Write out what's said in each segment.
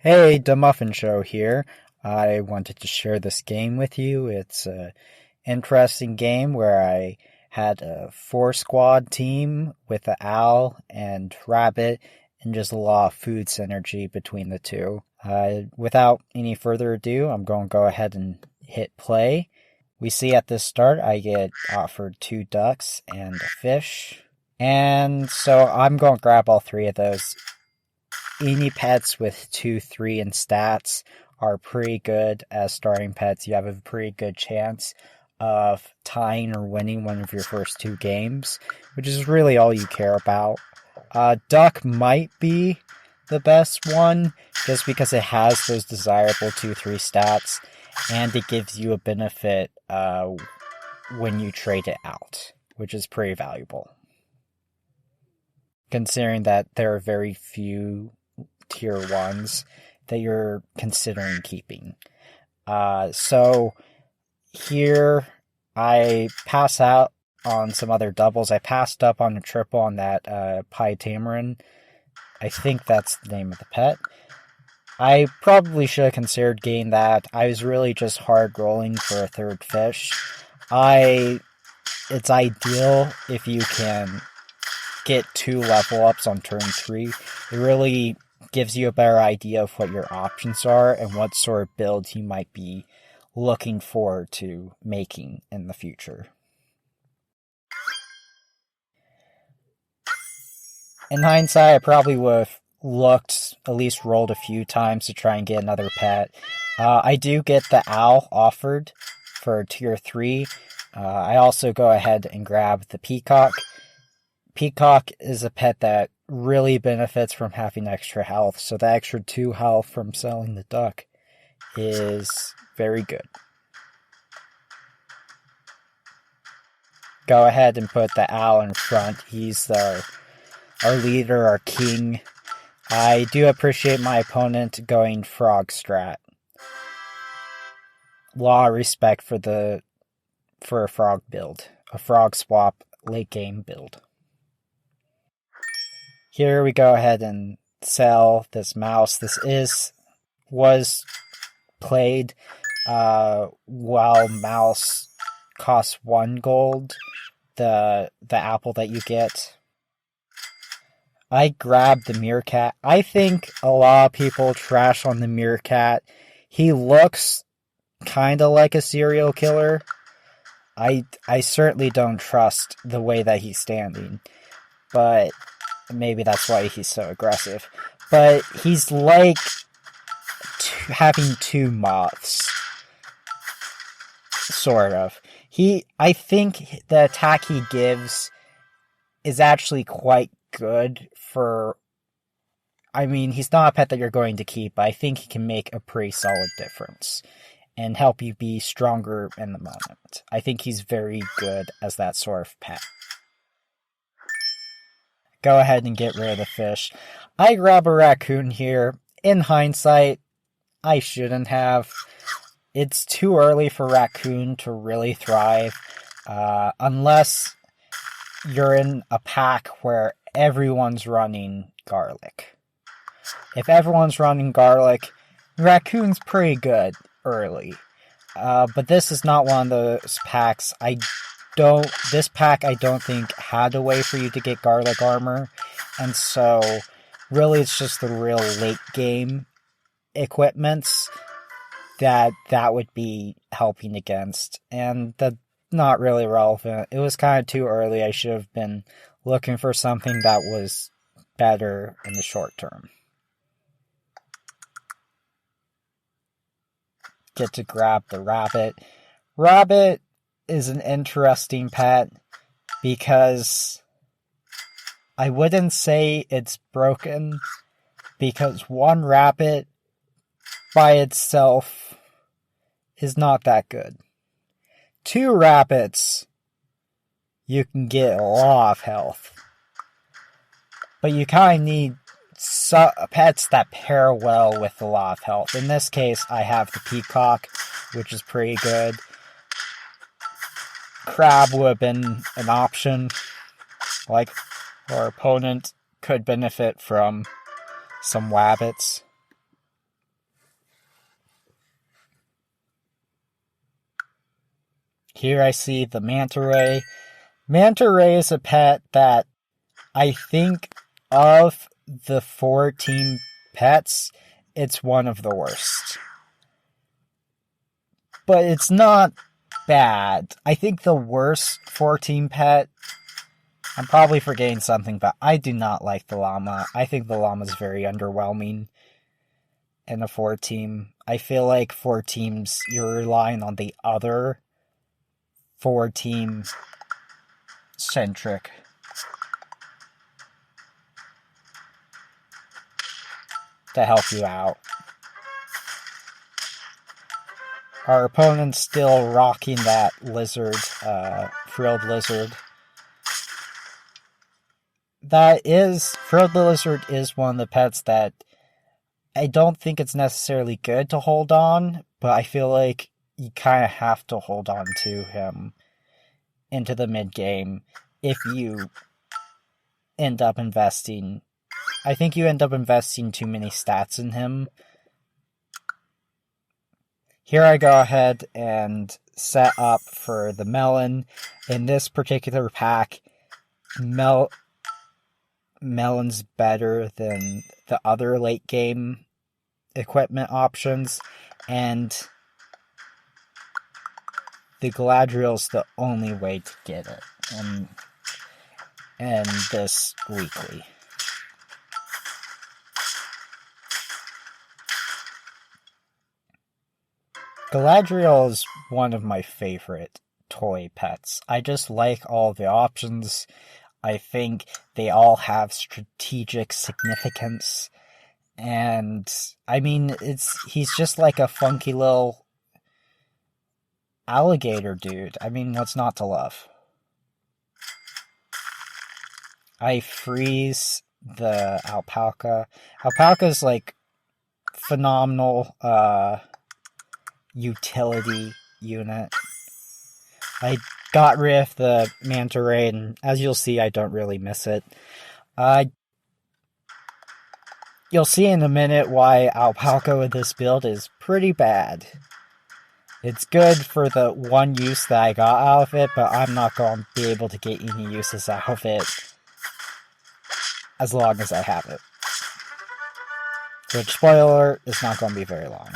Hey, the Muffin Show here. I wanted to share this game with you. It's a interesting game where I had a four squad team with the owl and rabbit and just a lot of food synergy between the two. Without any further ado, I'm going to go ahead and hit play. We see at the start I get offered two ducks and a fish. And so I'm going to grab all three of those. Any pets with 2, 3 in stats are pretty good as starting pets. You have a pretty good chance of tying or winning one of your first two games, which is really all you care about. Duck might be the best one just because it has those desirable 2, 3 stats, and it gives you a benefit when you trade it out, which is pretty valuable. Considering that there are very few tier 1s that you're considering keeping. So here I pass out on some other doubles. I passed up on a triple on that Pie Tamarin. I think that's the name of the pet. I probably should have considered getting that. I was really just hard rolling for a third fish. It's ideal if you can get 2 level ups on turn 3. It really gives you a better idea of what your options are and what sort of build you might be looking forward to making in the future. In hindsight, I probably would have looked, at least rolled a few times to try and get another pet. I do get the owl offered for tier 3. I also go ahead and grab the peacock. Peacock is a pet that really benefits from having extra health, so the extra 2 health from selling the duck is very good. Go ahead and put the owl in front. He's our leader, our king. I do appreciate my opponent going frog strat. Lot of respect for a frog build, a frog swap late game build. Here we go ahead and sell this mouse. This was played while mouse costs 1 gold, the apple that you get. I grabbed the meerkat. I think a lot of people trash on the meerkat. He looks kinda like a serial killer. I certainly don't trust the way that he's standing, but maybe that's why he's so aggressive. But he's like having 2 moths. Sort of. I think the attack he gives is actually quite good for... I mean, he's not a pet that you're going to keep, but I think he can make a pretty solid difference and help you be stronger in the moment. I think he's very good as that sort of pet. Go ahead and get rid of the fish. I grab a raccoon here. In hindsight, I shouldn't have. It's too early for raccoon to really thrive, unless you're in a pack where everyone's running garlic. If everyone's running garlic, raccoon's pretty good early. But this is not one of those packs. This pack I don't think had a way for you to get garlic armor, and so really it's just the real late game equipments that would be helping against, and that's not really relevant. It was kind of too early. I should have been looking for something that was better in the short term. Get to grab the rabbit. Rabbit is an interesting pet because I wouldn't say it's broken, because 1 rabbit by itself is not that good. 2 rabbits, you can get a lot of health. But you kind of need pets that pair well with a lot of health. In this case, I have the peacock, which is pretty good. Crab would have been an option. Like, our opponent could benefit from some wabbits. Here I see the manta ray. Manta ray is a pet that I think of the 4 team pets, it's one of the worst. But it's not bad. I think the worst 4 team pet, I'm probably forgetting something, but I do not like the llama. I think the llama is very underwhelming in a 4 team. I feel like 4 teams, you're relying on the other 4 team centric. To help you out. Our opponent's still rocking that lizard, frilled lizard. Frilled lizard is one of the pets that I don't think it's necessarily good to hold on, but I feel like you kind of have to hold on to him into the mid-game if you end up investing. I think you end up investing too many stats in him. Here I go ahead and set up for the melon. In this particular pack, melon's better than the other late game equipment options, and the Galadriel's the only way to get it in this weekly. Galadriel is one of my favorite toy pets. I just like all the options. I think they all have strategic significance. And, I mean, he's just like a funky little alligator dude. I mean, what's not to love? I freeze the alpaca. Alpaca's like phenomenal, utility unit. I got rid of the manta ray, and as you'll see, I don't really miss it. You'll see in a minute why alpaca with this build is pretty bad. It's good for the one use that I got out of it, but I'm not going to be able to get any uses out of it as long as I have it. Which, spoiler alert, is not going to be very long.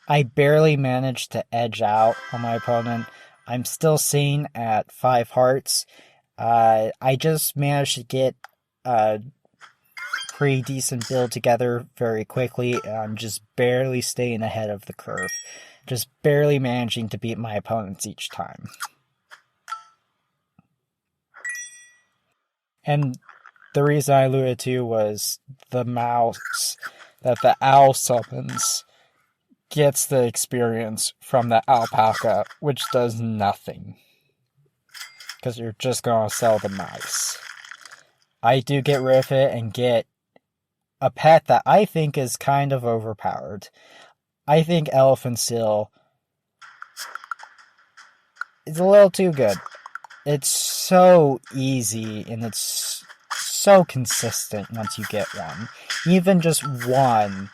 I barely managed to edge out on my opponent. I'm still sitting at 5 hearts. I just managed to get a pretty decent build together very quickly. I'm just barely staying ahead of the curve. Just barely managing to beat my opponents each time. And the reason I alluded to was the mouse that the owl summons gets the experience from the alpaca, which does nothing. Because you're just going to sell the mouse. I do get rid of it and get a pet that I think is kind of overpowered. I think Elephant Seal is a little too good. It's so easy and it's so consistent once you get one. Even just one,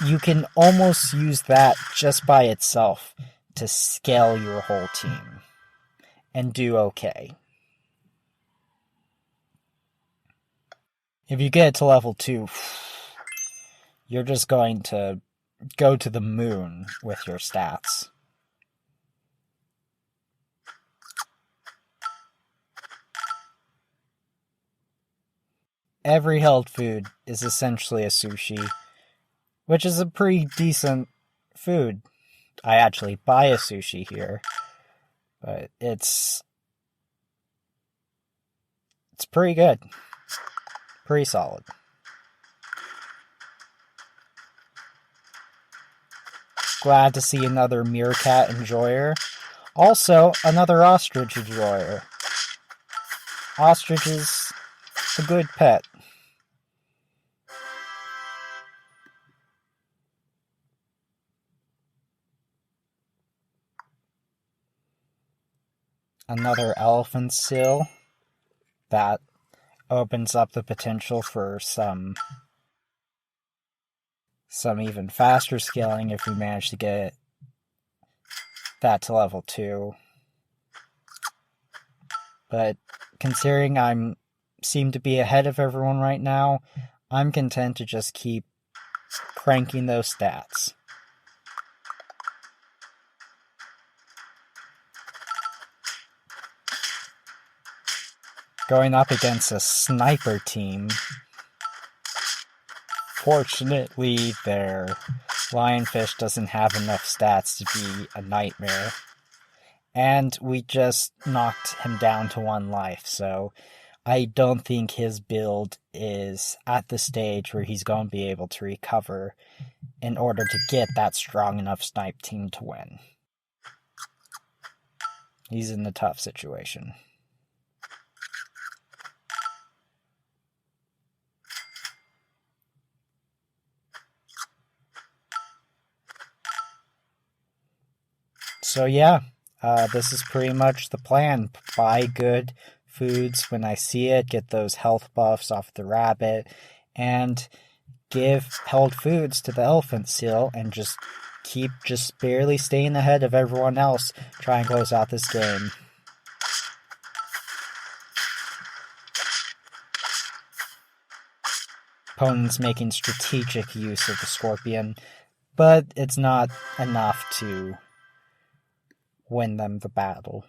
you can almost use that just by itself to scale your whole team and do okay. If you get it to level 2, you're just going to go to the moon with your stats. Every held food is essentially a sushi, which is a pretty decent food. I actually buy a sushi here, but it's pretty good. Pretty solid. Glad to see another meerkat enjoyer. Also, another ostrich enjoyer. Ostrich is a good pet. Another elephant seal. That opens up the potential for some even faster scaling if we manage to get that to level 2. But considering I seem to be ahead of everyone right now, I'm content to just keep cranking those stats. Going up against a sniper team. Fortunately, their lionfish doesn't have enough stats to be a nightmare. And we just knocked him down to 1 life, so I don't think his build is at the stage where he's going to be able to recover in order to get that strong enough snipe team to win. He's in a tough situation. So yeah, this is pretty much the plan. Buy good foods when I see it, get those health buffs off the rabbit, and give held foods to the elephant seal, and just keep barely staying ahead of everyone else. Try and close out this game. Opponent's making strategic use of the scorpion, but it's not enough to win them the battle.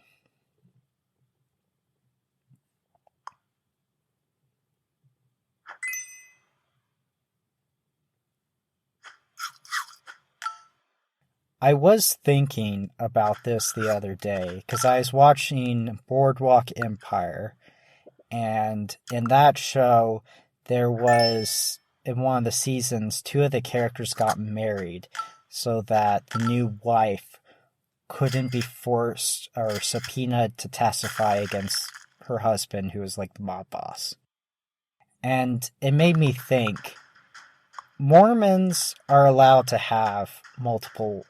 I was thinking about this the other day, because I was watching Boardwalk Empire, and in that show, there was, in one of the seasons, 2 of the characters got married, so that the new wife couldn't be forced or subpoenaed to testify against her husband, who was like the mob boss. And it made me think, Mormons are allowed to have multiple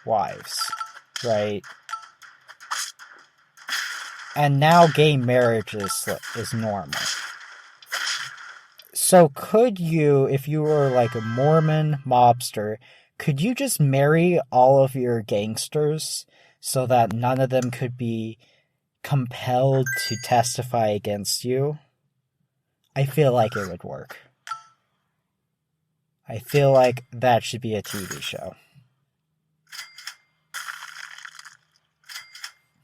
wives, right? And now gay marriage is normal. So could you, if you were like a Mormon mobster, could you just marry all of your gangsters so that none of them could be compelled to testify against you? I feel like it would work. I feel like that should be a TV show.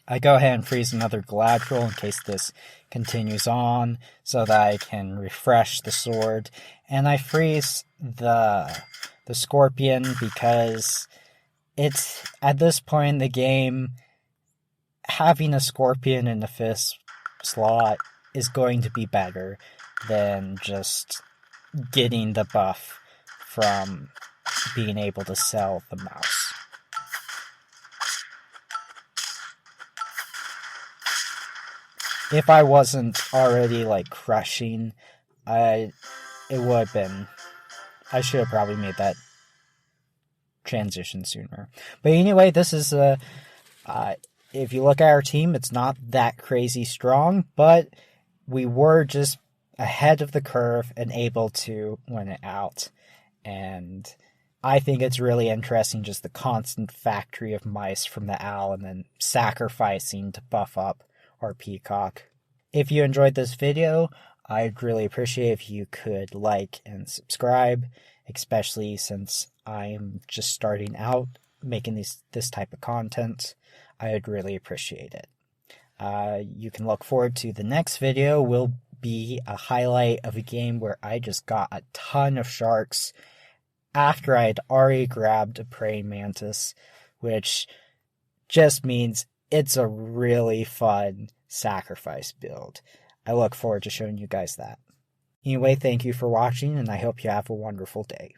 I go ahead and freeze another Galadriel in case this continues on, so that I can refresh the sword. And I freeze the Scorpion because it's, at this point in the game, having a Scorpion in the 5th slot is going to be better than just getting the buff from being able to sell the mouse. If I wasn't already, like, crushing, it would have been... I should have probably made that transition sooner. But anyway, this is if you look at our team, it's not that crazy strong, but we were just ahead of the curve and able to win it out. And I think it's really interesting, just the constant factory of mice from the owl and then sacrificing to buff up our peacock. If you enjoyed this video, I'd really appreciate if you could like and subscribe, especially since I'm just starting out making this type of content. I would really appreciate it. You can look forward to the next video. Will be a highlight of a game where I just got a ton of sharks after I had already grabbed a praying mantis, which just means it's a really fun sacrifice build. I look forward to showing you guys that. Anyway, thank you for watching, and I hope you have a wonderful day.